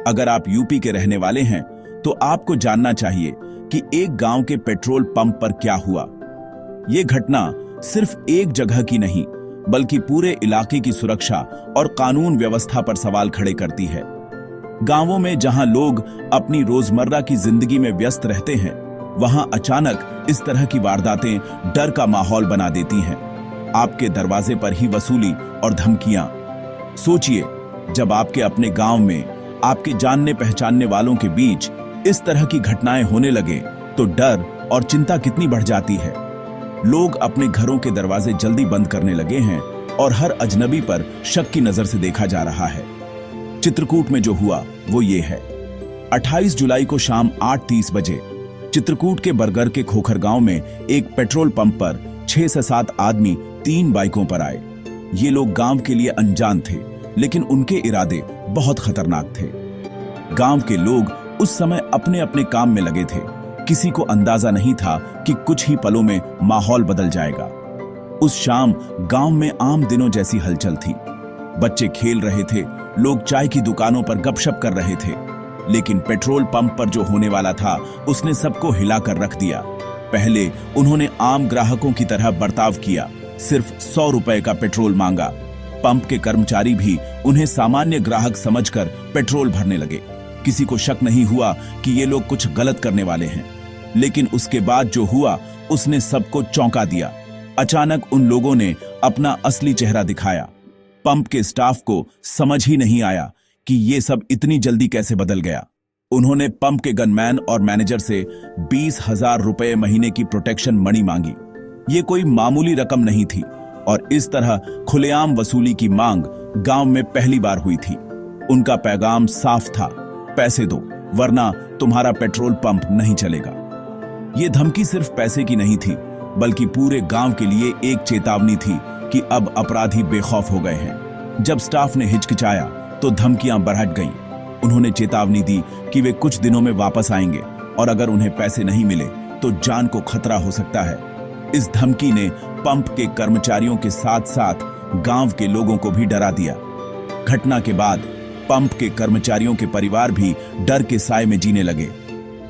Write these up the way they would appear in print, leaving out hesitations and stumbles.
अगर आप यूपी के रहने वाले हैं तो आपको जानना चाहिए कि एक गांव के पेट्रोल पंप पर क्या हुआ। यह घटना सिर्फ एक जगह की नहीं बल्कि पूरे इलाके की सुरक्षा और कानून व्यवस्था पर सवाल खड़े करती है। गांवों में जहां लोग अपनी रोजमर्रा की जिंदगी में व्यस्त रहते हैं, वहां अचानक इस तरह की वारदातें डर का माहौल बना देती हैं। आपके दरवाजे पर ही वसूली और धमकियां। सोचिए, जब आपके अपने गांव में आपके जानने पहचानने वालों के बीच इस तरह की घटनाएं होने लगे तो डर और चिंता कितनी बढ़ जाती है। लोग अपने घरों के दरवाजे जल्दी बंद करने लगे हैं और हर अजनबी पर शक की नजर से देखा जा रहा है। चित्रकूट में जो हुआ वो ये है। 28 जुलाई को शाम 8:30 बजे चित्रकूट के बरगर के खोखर गांव में एक पेट्रोल पंप पर 6 से 7 आदमी 3 बाइकों पर आए। ये लोग गांव के लिए अनजान थे, लेकिन उनके इरादे बहुत खतरनाक थे। गांव के लोग उस समय अपने अपने काम में लगे थे। किसी को अंदाजा नहीं था कि कुछ ही पलों में माहौल बदल जाएगा। उस शाम गांव में आम दिनों जैसी हलचल थी। बच्चे खेल रहे थे, लोग चाय की दुकानों पर गपशप कर रहे थे। लेकिन पेट्रोल पंप पर जो होने वाला था उसने सबको हिलाकर रख दिया। पहले उन्होंने आम ग्राहकों की तरह बर्ताव किया, सिर्फ 100 रुपए का पेट्रोल मांगा। पंप के कर्मचारी भी उन्हें सामान्य ग्राहक समझकर पेट्रोल भरने लगे। किसी को शक नहीं हुआ कि ये लोग कुछ गलत करने वाले हैं। लेकिन उसके बाद जो हुआ उसने सबको चौंका दिया। अचानक उन लोगों ने अपना असली चेहरा दिखाया। पंप के स्टाफ को समझ ही नहीं आया कि ये सब इतनी जल्दी कैसे बदल गया। उन्होंने पंप के गनमैन और मैनेजर से 20,000 रुपए महीने की प्रोटेक्शन मनी मांगी। ये कोई मामूली रकम नहीं थी और इस तरह खुलेआम वसूली की मांग गांव में पहली बार हुई थी। उनका पैगाम साफ था, पैसे दो वरना तुम्हारा पेट्रोल पंप नहीं चलेगा। ये धमकी सिर्फ पैसे की नहीं थी बल्कि पूरे गांव के लिए एक चेतावनी थी कि अब अपराधी बेखौफ हो गए हैं। जब स्टाफ ने हिचकिचाया तो धमकियां बढ़ गईं। उन्होंने चेतावनी दी कि वे कुछ दिनों में वापस आएंगे और अगर उन्हें पैसे नहीं मिले तो जान को खतरा हो सकता है। इस धमकी ने पंप के कर्मचारियों के साथ साथ गांव के लोगों को भी डरा दिया। घटना के बाद पंप के कर्मचारियों के परिवार भी डर के साए में जीने लगे।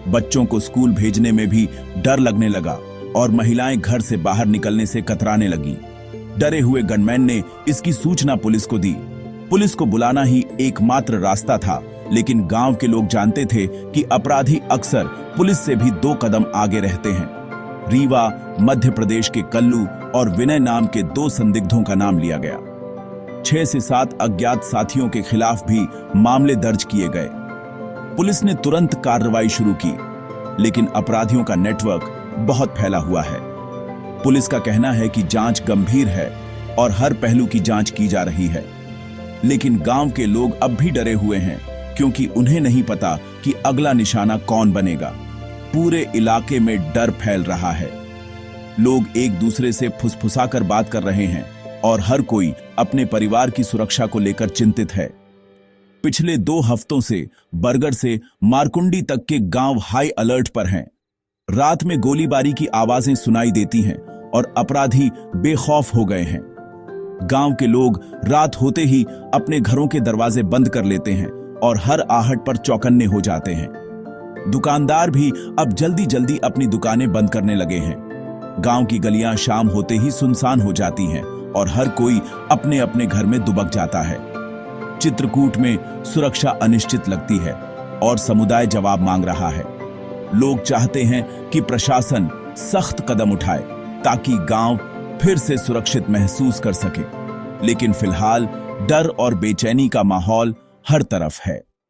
बच्चों को स्कूल भेजने में भी डर लगने लगा और महिलाएं घर से बाहर निकलने से कतराने लगीं। डरे हुए गनमैन ने इसकी सूचना पुलिस को दी। पुलिस को बुलाना ही एकमात्र रास्ता था, लेकिन गांव के लोग जानते थे कि अपराधी अक्सर पुलिस से भी 2 कदम आगे रहते हैं। रीवा, मध्य प्रदेश के कल्लू और विनय नाम के 2 संदिग्धों का नाम लिया गया। 6 से 7 अज्ञात साथियों के खिलाफ भी मामले दर्ज किए गए। पुलिस ने तुरंत कार्रवाई शुरू की, लेकिन अपराधियों का नेटवर्क बहुत फैला हुआ है। पुलिस का कहना है कि जांच गंभीर है और हर पहलू की जांच की जा रही है। लेकिन गांव के लोग अब भी डरे हुए हैं क्योंकि उन्हें नहीं पता कि अगला निशाना कौन बनेगा। पूरे इलाके में डर फैल रहा है। लोग एक दूसरे से फुसफुसाकर बात कर रहे हैं और हर कोई अपने परिवार की सुरक्षा को लेकर चिंतित है। पिछले 2 हफ्तों से बरगर से मारकुंडी तक के गांव हाई अलर्ट पर हैं। रात में गोलीबारी की आवाजें सुनाई देती हैं और अपराधी बेखौफ हो गए हैं। गांव के लोग रात होते ही अपने घरों के दरवाजे बंद कर लेते हैं और हर आहट पर चौकन्ने हो जाते हैं। दुकानदार भी अब जल्दी जल्दी अपनी दुकानें बंद करने लगे हैं। गांव की गलियां शाम होते ही सुनसान हो जाती हैं और हर कोई अपने अपने घर में दुबक जाता है। चित्रकूट में सुरक्षा अनिश्चित लगती है और समुदाय जवाब मांग रहा है। लोग चाहते हैं कि प्रशासन सख्त कदम उठाए ताकि गांव फिर से सुरक्षित महसूस कर सके। लेकिन फिलहाल डर और बेचैनी का माहौल हर तरफ है।